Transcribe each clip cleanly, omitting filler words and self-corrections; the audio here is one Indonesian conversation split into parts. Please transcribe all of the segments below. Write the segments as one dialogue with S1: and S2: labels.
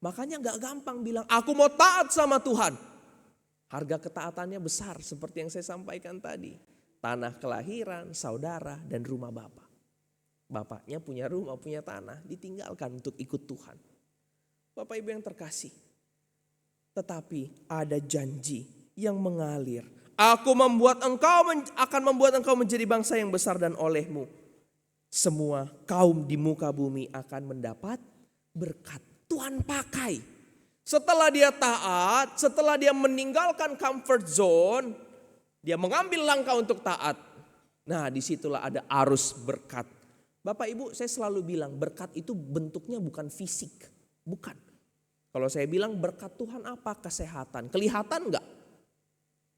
S1: Makanya gak gampang bilang aku mau taat sama Tuhan. Harga ketaatannya besar seperti yang saya sampaikan tadi. Tanah kelahiran, saudara, dan rumah bapak. Bapaknya punya rumah, punya tanah, ditinggalkan untuk ikut Tuhan. Bapak Ibu yang terkasih. Tetapi ada janji yang mengalir. Aku akan membuat engkau menjadi bangsa yang besar dan olehmu semua kaum di muka bumi akan mendapat berkat. Tuhan pakai. Setelah dia taat, setelah dia meninggalkan comfort zone, dia mengambil langkah untuk taat. Nah, disitulah ada arus berkat. Bapak Ibu, saya selalu bilang berkat itu bentuknya bukan fisik. Bukan. Kalau saya bilang berkat Tuhan apa? Kesehatan. Kelihatan enggak?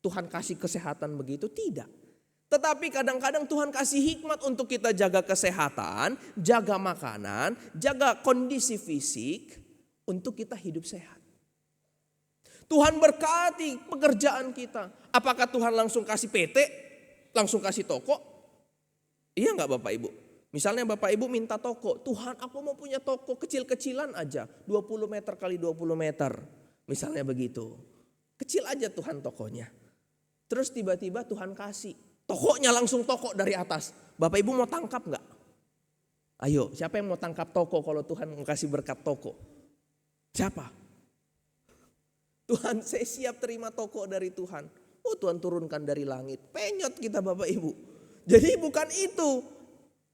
S1: Tuhan kasih kesehatan begitu? Tidak. Tetapi kadang-kadang Tuhan kasih hikmat untuk kita jaga kesehatan, jaga makanan, jaga kondisi fisik untuk kita hidup sehat. Tuhan berkati pekerjaan kita. Apakah Tuhan langsung kasih PT? Langsung kasih toko? Iya enggak Bapak Ibu? Misalnya Bapak Ibu minta toko. Tuhan aku mau punya toko kecil-kecilan aja. 20 meter kali 20 meter. Misalnya begitu. Kecil aja Tuhan tokonya. Terus tiba-tiba Tuhan kasih. Tokonya langsung toko dari atas. Bapak Ibu mau tangkap enggak? Ayo siapa yang mau tangkap toko kalau Tuhan mau kasih berkat toko? Siapa? Tuhan saya siap terima toko dari Tuhan. Oh Tuhan turunkan dari langit. Penyot kita Bapak Ibu. Jadi bukan itu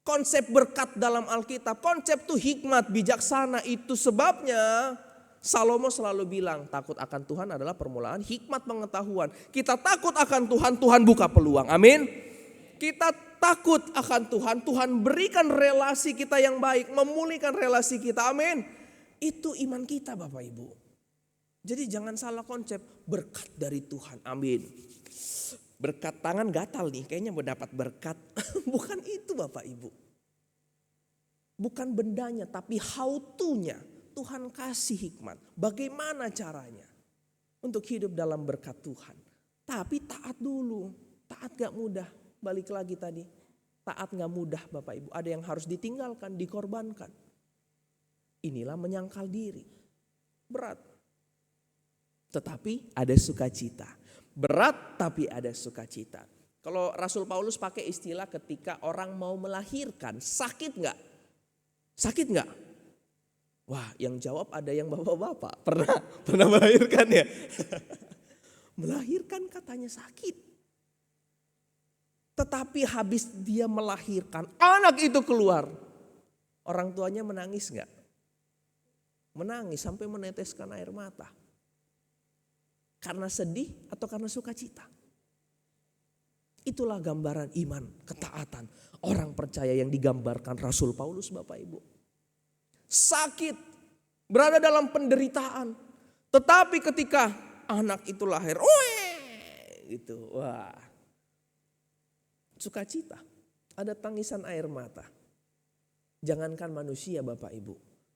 S1: konsep berkat dalam Alkitab. Konsep itu hikmat, bijaksana. Itu sebabnya Salomo selalu bilang takut akan Tuhan adalah permulaan hikmat pengetahuan. Kita takut akan Tuhan, Tuhan buka peluang. Amin. Kita takut akan Tuhan, Tuhan berikan relasi kita yang baik. Memulihkan relasi kita. Amin. Itu iman kita Bapak Ibu. Jadi jangan salah konsep berkat dari Tuhan. Amin. Berkat tangan gatal nih, kayaknya mau dapat berkat. Bukan itu Bapak Ibu. Bukan bendanya tapi how to-nya. Tuhan kasih hikmat. Bagaimana caranya untuk hidup dalam berkat Tuhan. Tapi taat dulu. Taat gak mudah. Balik lagi tadi. Taat gak mudah Bapak Ibu. Ada yang harus ditinggalkan, dikorbankan. Inilah menyangkal diri. Berat. Tetapi ada sukacita. Berat tapi ada sukacita. Kalau Rasul Paulus pakai istilah ketika orang mau melahirkan, sakit gak? Sakit gak? Wah yang jawab ada yang bapak-bapak. Pernah melahirkan ya? Melahirkan katanya sakit. Tetapi habis dia melahirkan, anak itu keluar. Orang tuanya menangis gak? Menangis sampai meneteskan air mata. Karena sedih atau karena sukacita. Itulah gambaran iman, ketaatan. Orang percaya yang digambarkan Rasul Paulus Bapak Ibu. Sakit, berada dalam penderitaan. Tetapi ketika anak itu lahir, gitu, wah. Sukacita, ada tangisan air mata. Jangankan manusia Bapak Ibu.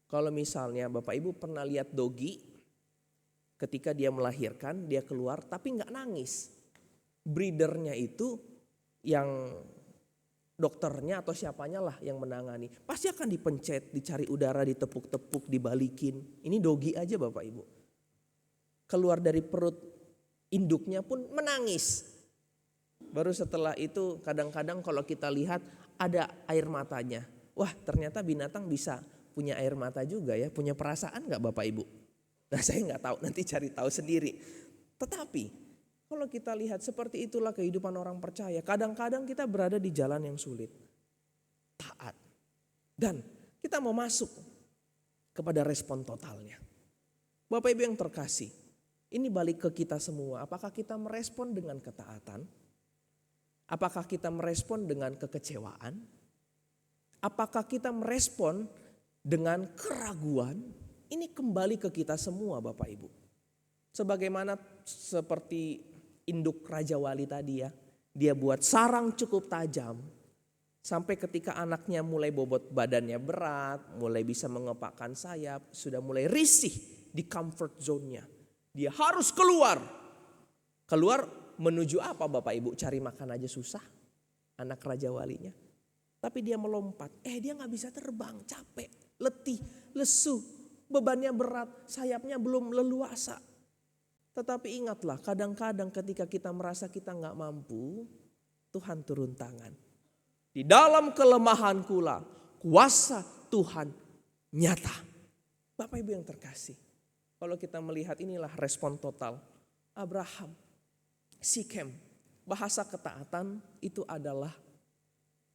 S1: Kalau misalnya Bapak Ibu pernah lihat dogi. Ketika dia melahirkan, dia keluar tapi gak nangis. Breedernya itu yang dokternya atau siapanya lah yang menangani. Pasti akan dipencet, dicari udara, ditepuk-tepuk, dibalikin. Ini dogi aja Bapak Ibu. Keluar dari perut induknya pun menangis. Baru setelah itu kadang-kadang kalau kita lihat ada air matanya. Wah ternyata binatang bisa punya air mata juga ya. Punya perasaan gak Bapak Ibu? Nah saya nggak tahu, nanti cari tahu sendiri. Tetapi kalau kita lihat seperti itulah kehidupan orang percaya. Kadang-kadang kita berada di jalan yang sulit. Taat. Dan kita mau masuk kepada respon totalnya. Bapak Ibu yang terkasih, ini balik ke kita semua. Apakah kita merespon dengan ketaatan? Apakah kita merespon dengan kekecewaan? Apakah kita merespon dengan keraguan? Ini kembali ke kita semua Bapak Ibu. Sebagaimana seperti induk Raja Wali tadi ya. Dia buat sarang cukup tajam. Sampai ketika anaknya mulai bobot badannya berat. Mulai bisa mengepakkan sayap. Sudah mulai risih di comfort zone-nya. Dia harus keluar. Keluar menuju apa Bapak Ibu? Cari makan aja susah. Anak Raja Walinya. Tapi dia melompat. Dia gak bisa terbang. Capek, letih, lesu. bebannya berat, sayapnya belum leluasa. Tetapi ingatlah, kadang-kadang ketika kita merasa kita nggak mampu, Tuhan turun tangan. Di dalam kelemahan kula, kuasa Tuhan nyata. Bapak Ibu yang terkasih, kalau kita melihat inilah respon total Abraham, Sikem. Bahasa ketaatan itu adalah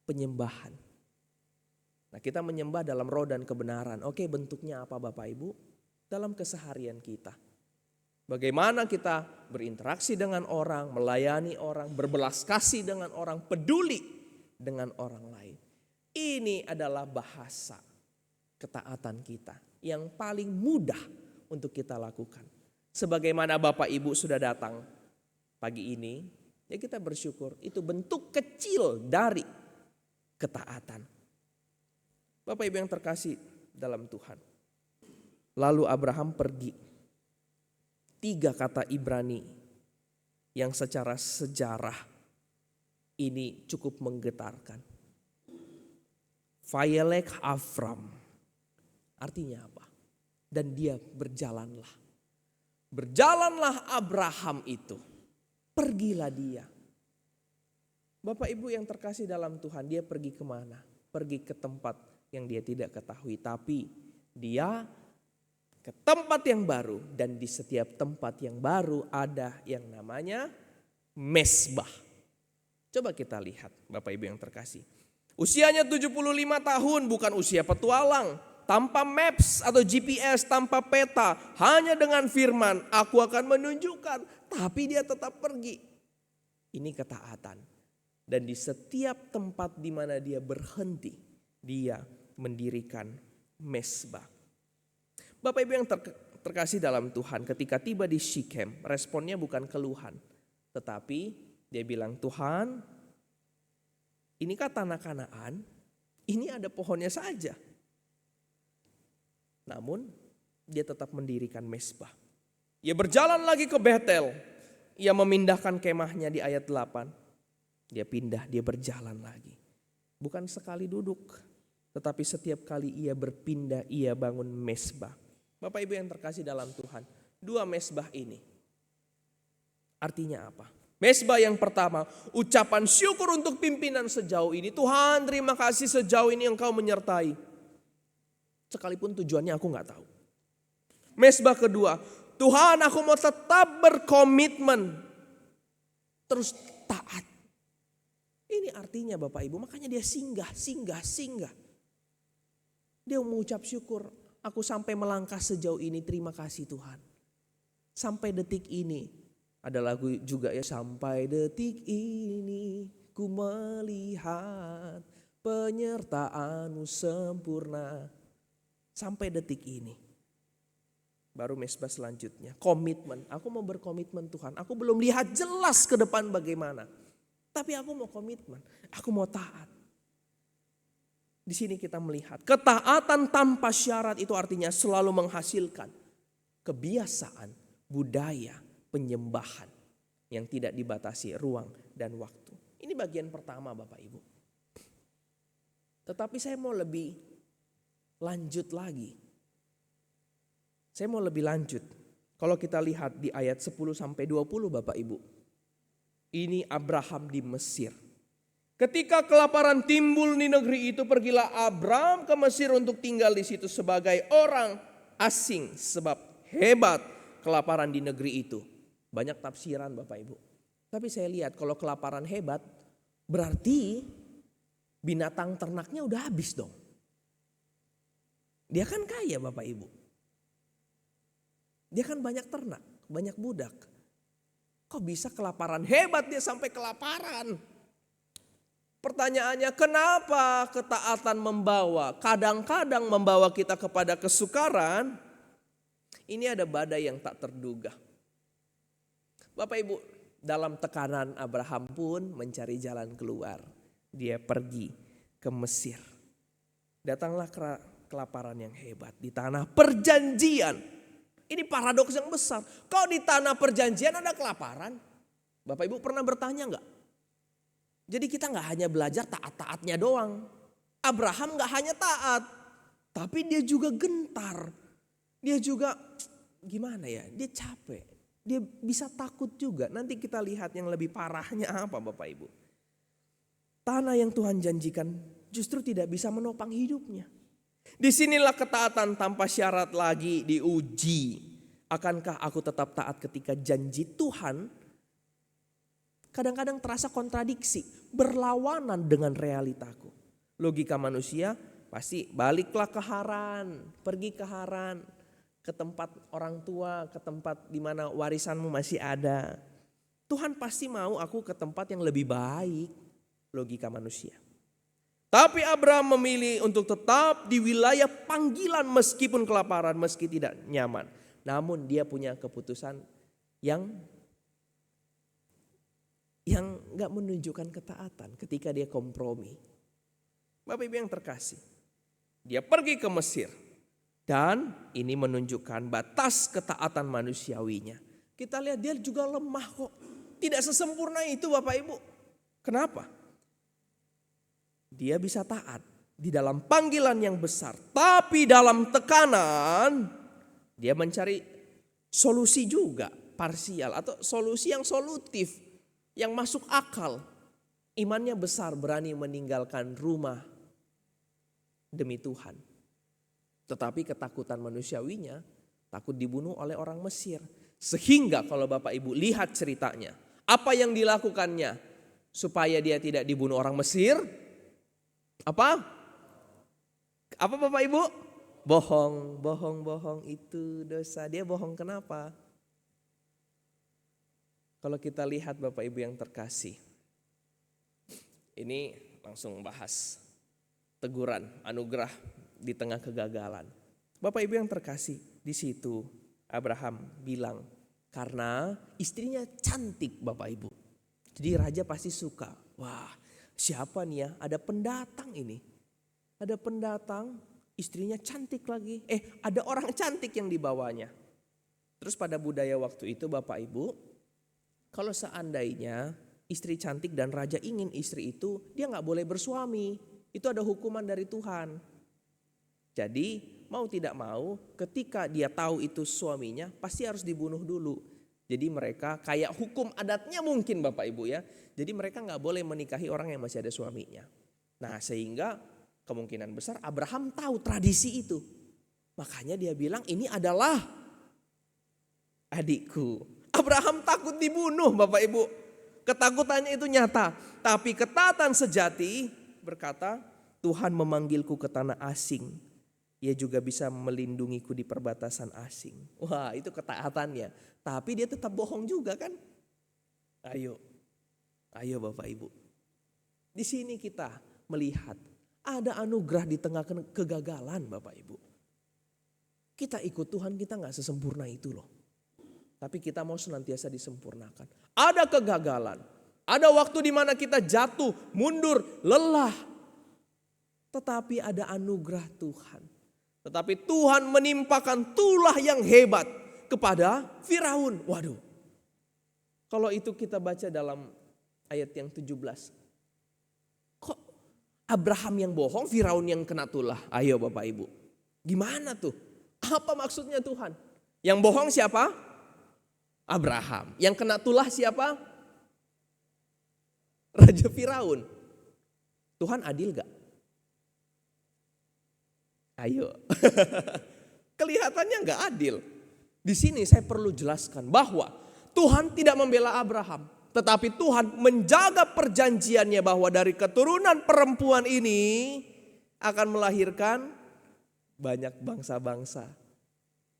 S1: penyembahan. Nah, kita menyembah dalam roh dan kebenaran. Oke, bentuknya apa Bapak Ibu? Dalam keseharian kita. Bagaimana kita berinteraksi dengan orang, melayani orang, berbelas kasih dengan orang, peduli dengan orang lain. Ini adalah bahasa ketaatan kita yang paling mudah untuk kita lakukan. Sebagaimana Bapak Ibu sudah datang pagi ini, ya kita bersyukur. Itu bentuk kecil dari ketaatan. Bapak Ibu yang terkasih dalam Tuhan. Lalu Abraham pergi. 3 kata Ibrani yang secara sejarah ini cukup menggetarkan. Vayelek Avram. Artinya apa? Dan dia berjalanlah. Berjalanlah Abraham itu. Pergilah dia. Bapak Ibu yang terkasih dalam Tuhan, dia pergi kemana? Pergi ke tempat yang dia tidak ketahui. Tapi dia ke tempat yang baru, dan di setiap tempat yang baru ada yang namanya mesbah. Coba kita lihat Bapak Ibu yang terkasih. Usianya 75 tahun, bukan usia petualang. Tanpa maps atau GPS, tanpa peta, hanya dengan firman, aku akan menunjukkan. Tapi dia tetap pergi. Ini ketaatan. Dan di setiap tempat di mana dia berhenti, dia mendirikan mesbah. Bapak Ibu yang terkasih dalam Tuhan, ketika tiba di Sikem, responnya bukan keluhan. Tetapi dia bilang, Tuhan, ini kan tanah Kanaan, ini ada pohonnya saja. Namun dia tetap mendirikan mesbah. Ia berjalan lagi ke Betel. Ia memindahkan kemahnya di ayat 8. Dia pindah, dia berjalan lagi. Bukan sekali duduk, tetapi setiap kali ia berpindah, ia bangun mesbah. Bapak Ibu yang terkasih dalam Tuhan, 2 mesbah ini artinya apa? Mesbah yang pertama, ucapan syukur untuk pimpinan sejauh ini. Tuhan, terima kasih sejauh ini Engkau menyertai. Sekalipun tujuannya aku gak tahu. Mesbah kedua, Tuhan, aku mau tetap berkomitmen, terus taat. Ini artinya Bapak Ibu, makanya dia singgah. Dia mengucap syukur. Aku sampai melangkah sejauh ini, terima kasih Tuhan. Sampai detik ini, ada lagu juga ya, sampai detik ini ku melihat penyertaan-Mu sempurna. Sampai detik ini. Baru mesbah selanjutnya, komitmen. Aku mau berkomitmen Tuhan, aku belum lihat jelas ke depan bagaimana. Tapi aku mau komitmen, aku mau taat. Di sini kita melihat ketaatan tanpa syarat itu artinya selalu menghasilkan kebiasaan, budaya, penyembahan yang tidak dibatasi ruang dan waktu. Ini bagian pertama Bapak Ibu. Tetapi saya mau lebih lanjut lagi. Saya mau lebih lanjut. Kalau kita lihat di ayat 10 sampai 20 Bapak Ibu. Ini Abraham di Mesir. Ketika kelaparan timbul di negeri itu, pergilah Abraham ke Mesir untuk tinggal di situ sebagai orang asing. Sebab hebat kelaparan di negeri itu. Banyak tafsiran Bapak Ibu. Tapi saya lihat kalau kelaparan hebat, berarti binatang ternaknya udah habis dong. Dia kan kaya Bapak Ibu. Dia kan banyak ternak, banyak budak. Kok bisa kelaparan? Hebat dia sampai kelaparan. Pertanyaannya, kenapa ketaatan kadang-kadang membawa kita kepada kesukaran? Ini ada badai yang tak terduga. Bapak Ibu, dalam tekanan Abraham pun mencari jalan keluar. Dia pergi ke Mesir. Datanglah kelaparan yang hebat di tanah perjanjian. Ini paradoks yang besar. Kok di tanah perjanjian ada kelaparan? Bapak Ibu pernah bertanya enggak? Jadi kita enggak hanya belajar taat-taatnya doang. Abraham enggak hanya taat, tapi dia juga gentar. Dia juga gimana ya, dia capek. Dia bisa takut juga. Nanti kita lihat yang lebih parahnya apa Bapak Ibu. Tanah yang Tuhan janjikan justru tidak bisa menopang hidupnya. Disinilah ketaatan tanpa syarat lagi diuji. Akankah aku tetap taat ketika janji Tuhan kadang-kadang terasa kontradiksi, berlawanan dengan realitaku. Logika manusia pasti baliklah ke Haran, pergi ke Haran, ke tempat orang tua, ke tempat di mana warisanmu masih ada. Tuhan pasti mau aku ke tempat yang lebih baik, logika manusia. Tapi Abraham memilih untuk tetap di wilayah panggilan meskipun kelaparan, meski tidak nyaman. Namun dia punya keputusan yang gak menunjukkan ketaatan ketika dia kompromi. Bapak Ibu yang terkasih, dia pergi ke Mesir. Dan ini menunjukkan batas ketaatan manusiawinya. Kita lihat dia juga lemah kok. Tidak sesempurna itu Bapak Ibu. Kenapa? Dia bisa taat di dalam panggilan yang besar. Tapi dalam tekanan dia mencari solusi juga parsial atau solusi yang solutif. Yang masuk akal. Imannya besar, berani meninggalkan rumah demi Tuhan. Tetapi ketakutan manusiawinya takut dibunuh oleh orang Mesir. Sehingga kalau Bapak Ibu lihat ceritanya. Apa yang dilakukannya supaya dia tidak dibunuh orang Mesir? Apa? Apa Bapak Ibu? Bohong itu dosa. Dia bohong kenapa? Kalau kita lihat Bapak Ibu yang terkasih. Ini langsung bahas teguran, anugerah di tengah kegagalan. Bapak Ibu yang terkasih, di situ Abraham bilang karena istrinya cantik Bapak Ibu. Jadi raja pasti suka. Wah, siapa nih ya? Ada pendatang ini. Ada pendatang, istrinya cantik lagi. Ada orang cantik yang dibawanya. Terus pada budaya waktu itu Bapak Ibu, kalau seandainya istri cantik dan raja ingin istri itu, dia gak boleh bersuami. Itu ada hukuman dari Tuhan. Jadi mau tidak mau ketika dia tahu itu suaminya pasti harus dibunuh dulu. Jadi mereka kayak hukum adatnya mungkin Bapak Ibu ya. Jadi mereka gak boleh menikahi orang yang masih ada suaminya. Nah sehingga kemungkinan besar Abraham tahu tradisi itu. Makanya dia bilang ini adalah adikku. Abraham takut dibunuh Bapak Ibu. Ketakutannya itu nyata. Tapi ketaatan sejati berkata Tuhan memanggilku ke tanah asing. Ia juga bisa melindungiku di perbatasan asing. Wah itu ketaatannya. Tapi dia tetap bohong juga kan. Ayo Bapak Ibu. Di sini kita melihat ada anugerah di tengah kegagalan Bapak Ibu. Kita ikut Tuhan kita gak sesempurna itu loh. Tapi kita mau senantiasa disempurnakan. Ada kegagalan. Ada waktu di mana kita jatuh, mundur, lelah. Tetapi ada anugerah Tuhan. Tetapi Tuhan menimpakan tulah yang hebat kepada Firaun. Waduh. Kalau itu kita baca dalam ayat yang 17. Kok Abraham yang bohong, Firaun yang kena tulah? Ayo Bapak Ibu. Gimana tuh? Apa maksudnya Tuhan? Yang bohong siapa? Abraham. Yang kena tulah siapa? Raja Firaun. Tuhan adil gak? Ayo. Kelihatannya gak adil. Di sini saya perlu jelaskan bahwa Tuhan tidak membela Abraham. Tetapi Tuhan menjaga perjanjiannya bahwa dari keturunan perempuan ini akan melahirkan banyak bangsa-bangsa.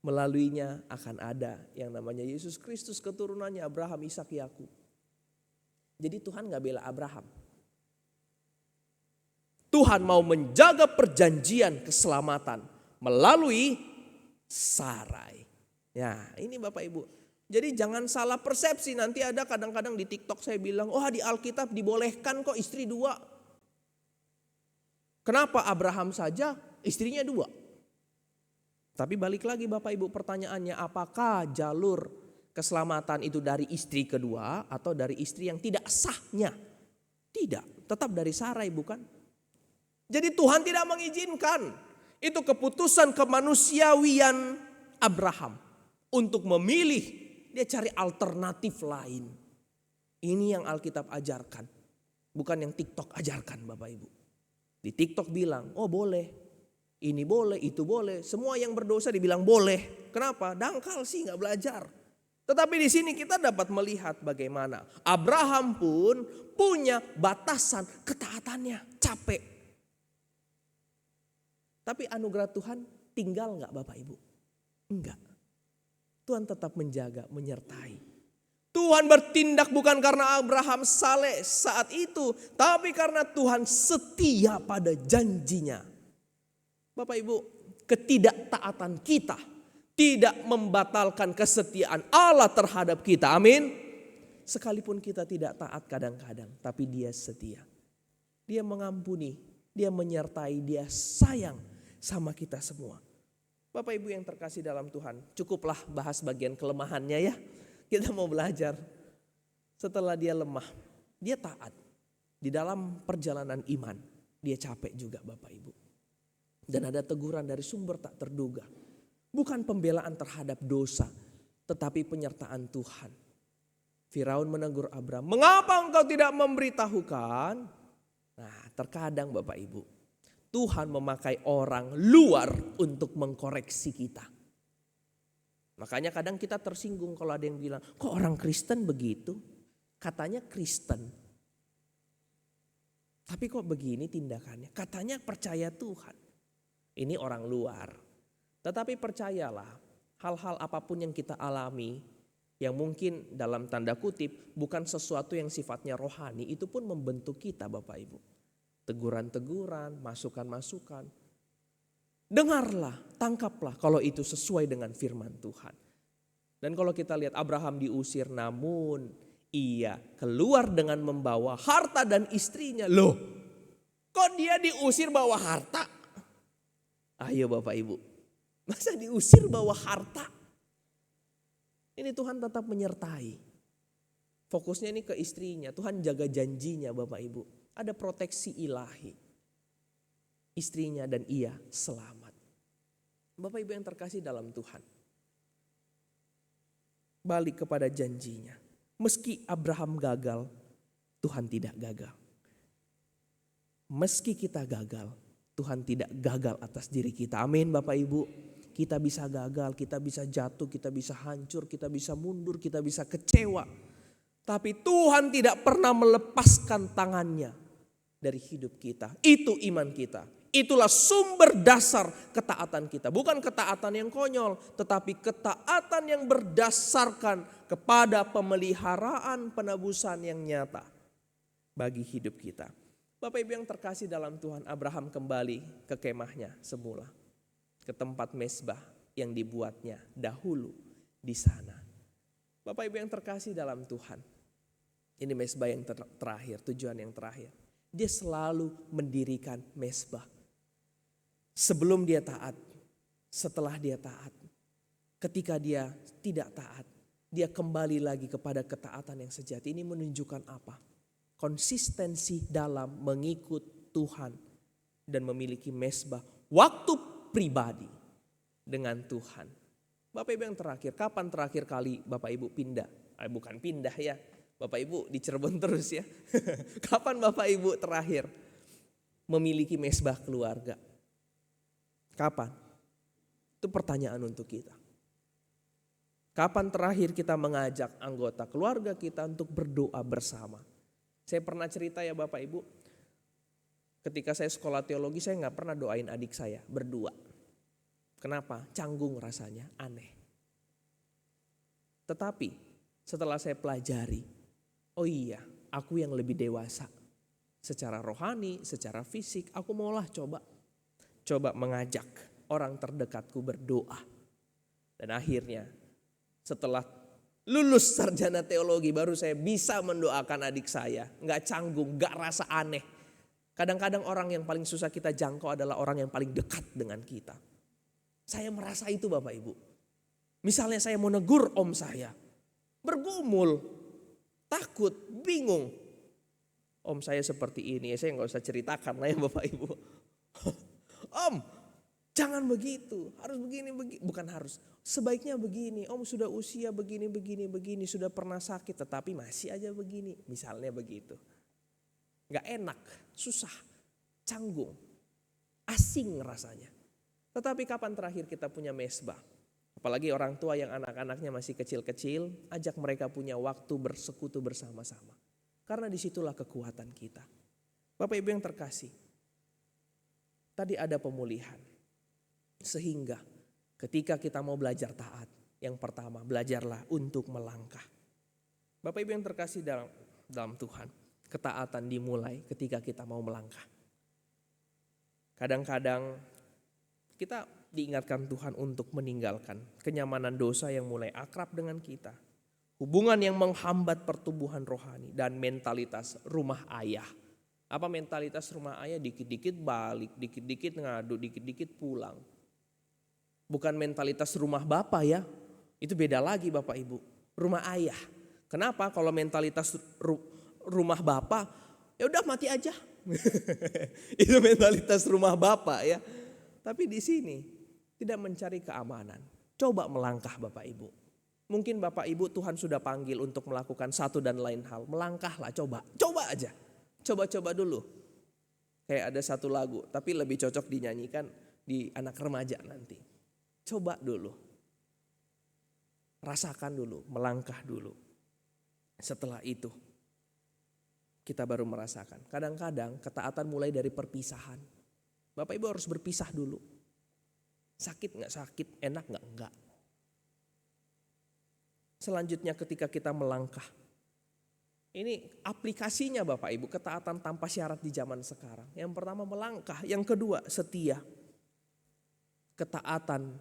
S1: Melaluinya akan ada yang namanya Yesus Kristus, keturunannya Abraham, Ishak, Yakub. Jadi Tuhan gak bela Abraham. Tuhan mau menjaga perjanjian keselamatan melalui Sarai. Ya ini Bapak Ibu. Jadi jangan salah persepsi. Nanti ada kadang-kadang di TikTok saya bilang, oh di Alkitab dibolehkan kok istri 2. Kenapa Abraham saja istrinya 2? Tapi balik lagi Bapak Ibu pertanyaannya, apakah jalur keselamatan itu dari istri kedua atau dari istri yang tidak sahnya? Tidak, tetap dari Sarai bukan? Jadi Tuhan tidak mengizinkan. Itu keputusan kemanusiawian Abraham untuk memilih, dia cari alternatif lain. Ini yang Alkitab ajarkan, bukan yang TikTok ajarkan Bapak Ibu. Di TikTok bilang, oh boleh, ini boleh, itu boleh. Semua yang berdosa dibilang boleh. Kenapa? Dangkal sih, nggak belajar. Tetapi di sini kita dapat melihat bagaimana Abraham pun punya batasan ketaatannya, capek. Tapi anugerah Tuhan tinggal nggak Bapak Ibu? Enggak. Tuhan tetap menjaga, menyertai. Tuhan bertindak bukan karena Abraham saleh saat itu, tapi karena Tuhan setia pada janjinya. Bapak Ibu, ketidaktaatan kita tidak membatalkan kesetiaan Allah terhadap kita. Amin. Sekalipun kita tidak taat kadang-kadang, tapi Dia setia. Dia mengampuni, Dia menyertai, Dia sayang sama kita semua. Bapak Ibu yang terkasih dalam Tuhan, cukuplah bahas bagian kelemahannya ya. Kita mau belajar. Setelah dia lemah, dia taat. Di dalam perjalanan iman, dia capek juga Bapak Ibu. Dan ada teguran dari sumber tak terduga. Bukan pembelaan terhadap dosa, tetapi penyertaan Tuhan. Firaun menegur Abraham, mengapa engkau tidak memberitahukan? Nah, terkadang Bapak Ibu, Tuhan memakai orang luar untuk mengkoreksi kita. Makanya kadang kita tersinggung kalau ada yang bilang, kok orang Kristen begitu? Katanya Kristen. Tapi kok begini tindakannya? Katanya percaya Tuhan. Ini orang luar. Tetapi percayalah, hal-hal apapun yang kita alami, yang mungkin dalam tanda kutip bukan sesuatu yang sifatnya rohani, itu pun membentuk kita Bapak Ibu. Teguran-teguran, masukan-masukan. Dengarlah, tangkaplah kalau itu sesuai dengan firman Tuhan. Dan kalau kita lihat Abraham diusir, namun ia keluar dengan membawa harta dan istrinya. Loh, kok dia diusir bawa harta? Ayo Bapak Ibu, masa diusir bawa harta? Ini Tuhan tetap menyertai. Fokusnya ini ke istrinya, Tuhan jaga janjinya Bapak Ibu. Ada proteksi ilahi. Istrinya dan ia selamat. Bapak Ibu yang terkasih dalam Tuhan. Balik kepada janjinya. Meski Abraham gagal, Tuhan tidak gagal. Meski kita gagal, Tuhan tidak gagal atas diri kita. Amin Bapak Ibu. Kita bisa gagal, kita bisa jatuh, kita bisa hancur, kita bisa mundur, kita bisa kecewa. Tapi Tuhan tidak pernah melepaskan tangannya dari hidup kita. Itu iman kita. Itulah sumber dasar ketaatan kita. Bukan ketaatan yang konyol, tetapi ketaatan yang berdasarkan kepada pemeliharaan penebusan yang nyata bagi hidup kita. Bapak Ibu yang terkasih dalam Tuhan, Abraham kembali ke kemahnya semula. Ke tempat mezbah yang dibuatnya dahulu di sana. Bapak Ibu yang terkasih dalam Tuhan. Ini mezbah yang terakhir, tujuan yang terakhir. Dia selalu mendirikan mezbah. Sebelum dia taat, setelah dia taat, ketika dia tidak taat, dia kembali lagi kepada ketaatan yang sejati. Ini menunjukkan apa? Konsistensi dalam mengikut Tuhan dan memiliki mezbah, waktu pribadi dengan Tuhan. Bapak Ibu yang terakhir, kapan terakhir kali Bapak Ibu pindah? Bukan pindah ya, Bapak Ibu di Cirebon terus ya. Kapan Bapak Ibu terakhir memiliki mezbah keluarga? Kapan? Itu pertanyaan untuk kita. Kapan terakhir kita mengajak anggota keluarga kita untuk berdoa bersama? Saya pernah cerita ya Bapak Ibu, ketika saya sekolah teologi saya gak pernah doain adik saya berdua. Kenapa? Canggung rasanya, aneh. Tetapi setelah saya pelajari, oh iya aku yang lebih dewasa. Secara rohani, secara fisik, aku maulah coba mengajak orang terdekatku berdoa. Dan akhirnya setelah lulus sarjana teologi baru saya bisa mendoakan adik saya. Gak canggung, gak rasa aneh. Kadang-kadang orang yang paling susah kita jangkau adalah orang yang paling dekat dengan kita. Saya merasa itu Bapak Ibu. Misalnya saya mau negur om saya. Bergumul, takut, bingung. Om saya seperti ini, saya gak usah ceritakan lah ya Bapak Ibu. Om, Jangan begitu, harus begini, bukan harus. Sebaiknya begini, om sudah usia begini, sudah pernah sakit tetapi masih aja begini. Misalnya begitu. Gak enak, susah, canggung, asing rasanya. Tetapi kapan terakhir kita punya mesbah? Apalagi orang tua yang anak-anaknya masih kecil-kecil, ajak mereka punya waktu bersekutu bersama-sama. Karena disitulah kekuatan kita. Bapak Ibu yang terkasih, tadi ada pemulihan. Sehingga ketika kita mau belajar taat, yang pertama belajarlah untuk melangkah. Bapak Ibu yang terkasih dalam Tuhan, ketaatan dimulai ketika kita mau melangkah. Kadang-kadang kita diingatkan Tuhan untuk meninggalkan kenyamanan dosa yang mulai akrab dengan kita. Hubungan yang menghambat pertumbuhan rohani dan mentalitas rumah ayah. Apa mentalitas rumah ayah? Dikit-dikit balik, dikit-dikit ngadu, dikit-dikit pulang. Bukan mentalitas rumah Bapak ya. Itu beda lagi Bapak Ibu. Rumah ayah. Kenapa? Kalau mentalitas rumah Bapak, ya udah mati aja. Itu mentalitas rumah Bapak ya. Tapi di sini tidak mencari keamanan. Coba melangkah Bapak Ibu. Mungkin Bapak Ibu Tuhan sudah panggil untuk melakukan satu dan lain hal. Melangkahlah, coba aja. Coba dulu. Kayak ada satu lagu, tapi lebih cocok dinyanyikan di anak remaja nanti. Coba dulu. Rasakan dulu, melangkah dulu. Setelah itu kita baru merasakan. Kadang-kadang ketaatan mulai dari perpisahan. Bapak Ibu harus berpisah dulu. Sakit gak sakit, enak gak enggak. Selanjutnya ketika kita melangkah. Ini aplikasinya Bapak Ibu, ketaatan tanpa syarat di zaman sekarang. Yang pertama melangkah, yang kedua setia. Ketaatan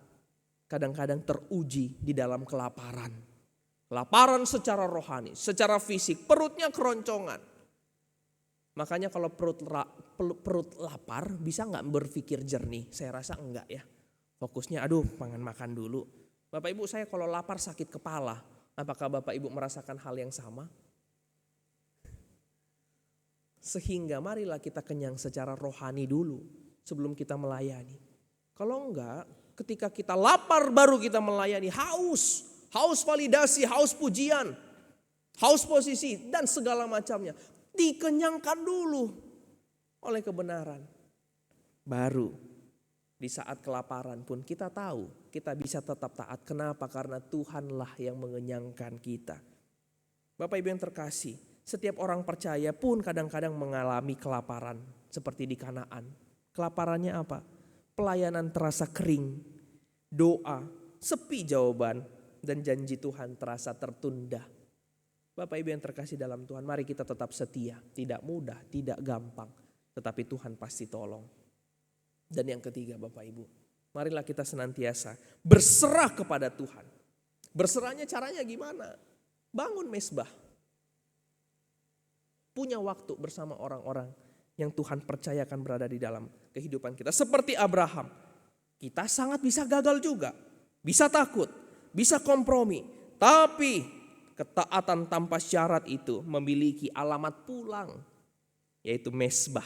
S1: kadang-kadang teruji di dalam kelaparan. Kelaparan secara rohani, secara fisik, perutnya keroncongan. Makanya kalau perut lapar bisa gak berpikir jernih? Saya rasa enggak ya. Fokusnya aduh makan dulu. Bapak Ibu saya kalau lapar sakit kepala. Apakah Bapak Ibu merasakan hal yang sama? Sehingga marilah kita kenyang secara rohani dulu sebelum kita melayani. Kalau enggak, ketika kita lapar baru kita melayani, haus validasi, haus pujian, haus posisi dan segala macamnya. Dikenyangkan dulu oleh kebenaran. Baru di saat kelaparan pun kita tahu kita bisa tetap taat. Kenapa? Karena Tuhanlah yang mengenyangkan kita. Bapak Ibu yang terkasih, setiap orang percaya pun kadang-kadang mengalami kelaparan seperti di Kanaan. Kelaparannya apa? Pelayanan terasa kering, doa, sepi jawaban, dan janji Tuhan terasa tertunda. Bapak Ibu yang terkasih dalam Tuhan, mari kita tetap setia. Tidak mudah, tidak gampang, tetapi Tuhan pasti tolong. Dan yang ketiga Bapak Ibu, marilah kita senantiasa berserah kepada Tuhan. Berserahnya caranya gimana? Bangun mesbah. Punya waktu bersama orang-orang yang Tuhan percayakan berada di dalam kehidupan kita. Seperti Abraham, kita sangat bisa gagal juga. Bisa takut, bisa kompromi. Tapi ketaatan tanpa syarat itu memiliki alamat pulang. Yaitu mesbah.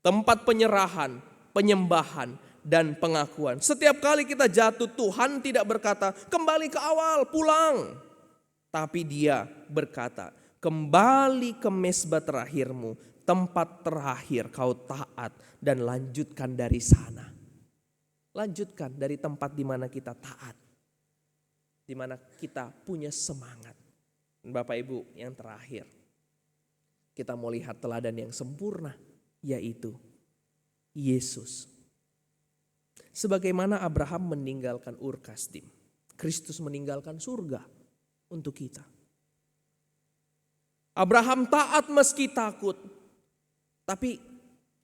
S1: Tempat penyerahan, penyembahan, dan pengakuan. Setiap kali kita jatuh, Tuhan tidak berkata, kembali ke awal, pulang. Tapi Dia berkata, kembali ke mesbah terakhirmu, tempat terakhir kau taat, dan lanjutkan dari sana. Lanjutkan dari tempat di mana kita taat. Di mana kita punya semangat. Bapak Ibu yang terakhir, kita mau lihat teladan yang sempurna, yaitu Yesus. Sebagaimana Abraham meninggalkan Ur Kasdim, Kristus meninggalkan surga untuk kita. Abraham taat meski takut, tapi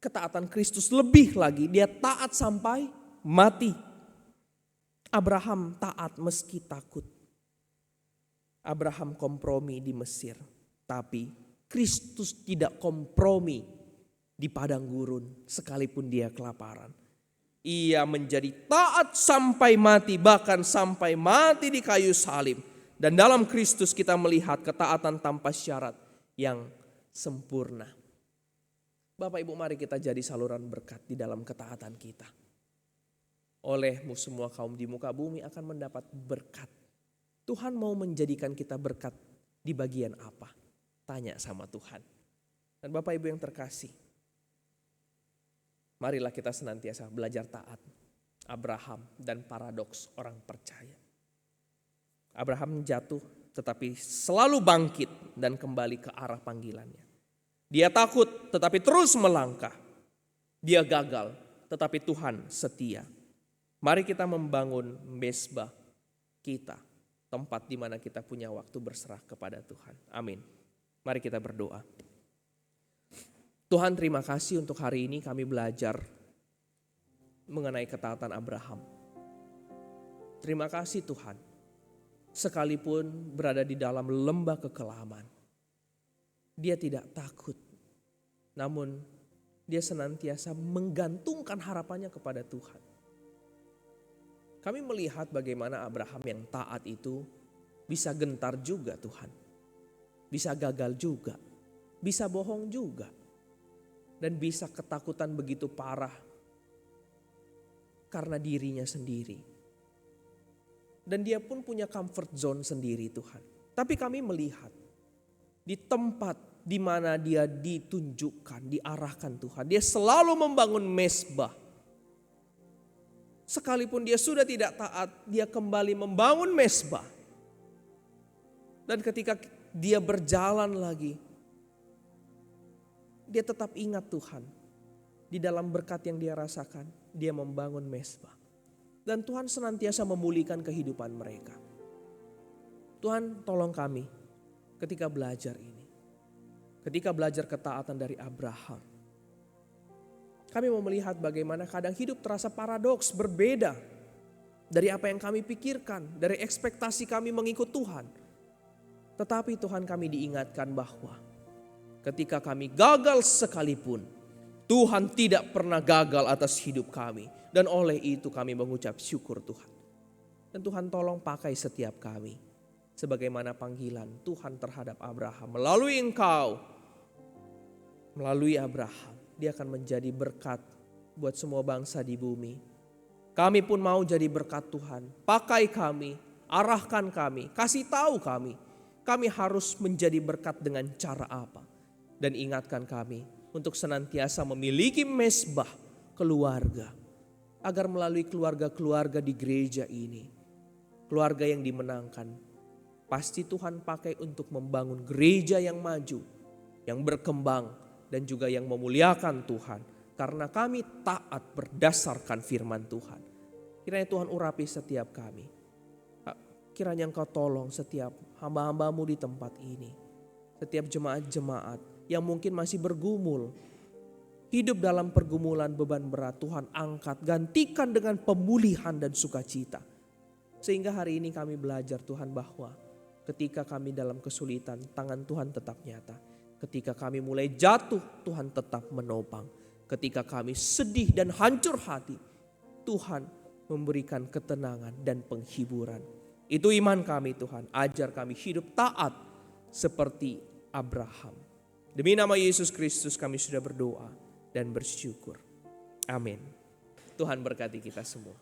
S1: ketaatan Kristus lebih lagi, dia taat sampai mati. Abraham taat meski takut. Abraham kompromi di Mesir, tapi Kristus tidak kompromi di padang gurun sekalipun dia kelaparan. Ia menjadi taat sampai mati, bahkan sampai mati di kayu salib. Dan dalam Kristus kita melihat ketaatan tanpa syarat yang sempurna. Bapak Ibu, mari kita jadi saluran berkat di dalam ketaatan kita. olehmu semua kaum di muka bumi akan mendapat berkat. Tuhan mau menjadikan kita berkat di bagian apa? Tanya sama Tuhan. Dan Bapak Ibu yang terkasih, marilah kita senantiasa belajar taat. Abraham dan paradoks orang percaya. Abraham jatuh tetapi selalu bangkit dan kembali ke arah panggilannya. Dia takut tetapi terus melangkah. Dia gagal tetapi Tuhan setia. Mari kita membangun mezbah kita, tempat di mana kita punya waktu berserah kepada Tuhan. Amin. Mari kita berdoa. Tuhan, terima kasih untuk hari ini kami belajar mengenai ketaatan Abraham. Terima kasih Tuhan, sekalipun berada di dalam lembah kekelaman, dia tidak takut, namun dia senantiasa menggantungkan harapannya kepada Tuhan. Kami melihat bagaimana Abraham yang taat itu bisa gentar juga Tuhan. Bisa gagal juga, bisa bohong juga. Dan bisa ketakutan begitu parah karena dirinya sendiri. Dan dia pun punya comfort zone sendiri Tuhan. Tapi kami melihat di tempat di mana dia ditunjukkan, diarahkan Tuhan. Dia selalu membangun mezbah. Sekalipun dia sudah tidak taat, dia kembali membangun mezbah. Dan ketika dia berjalan lagi, dia tetap ingat Tuhan. Di dalam berkat yang dia rasakan, dia membangun mezbah. Dan Tuhan senantiasa memulihkan kehidupan mereka. Tuhan, tolong kami ketika belajar ini. Ketika belajar ketaatan dari Abraham, kami mau melihat bagaimana kadang hidup terasa paradoks, berbeda dari apa yang kami pikirkan, dari ekspektasi kami mengikut Tuhan. Tetapi Tuhan, kami diingatkan bahwa ketika kami gagal sekalipun, Tuhan tidak pernah gagal atas hidup kami. Dan oleh itu kami mengucap syukur Tuhan. Dan Tuhan tolong pakai setiap kami sebagaimana panggilan Tuhan terhadap Abraham. Melalui engkau, melalui Abraham, dia akan menjadi berkat buat semua bangsa di bumi. Kami pun mau jadi berkat Tuhan. Pakai kami, arahkan kami, kasih tahu kami. Kami harus menjadi berkat dengan cara apa. Dan ingatkan kami untuk senantiasa memiliki mezbah keluarga. Agar melalui keluarga-keluarga di gereja ini, keluarga yang dimenangkan, pasti Tuhan pakai untuk membangun gereja yang maju, yang berkembang, dan juga yang memuliakan Tuhan. Karena kami taat berdasarkan firman Tuhan. Kiranya Tuhan urapi setiap kami. Kiranya Engkau tolong setiap hamba-hambamu di tempat ini. Setiap jemaat-jemaat yang mungkin masih bergumul. Hidup dalam pergumulan beban berat, Tuhan angkat, gantikan dengan pemulihan dan sukacita. Sehingga hari ini kami belajar Tuhan bahwa ketika kami dalam kesulitan, tangan Tuhan tetap nyata. Ketika kami mulai jatuh, Tuhan tetap menopang. Ketika kami sedih dan hancur hati, Tuhan memberikan ketenangan dan penghiburan. Itu iman kami Tuhan, ajar kami hidup taat seperti Abraham. Demi nama Yesus Kristus kami sudah berdoa dan bersyukur. Amin. Tuhan berkati kita semua.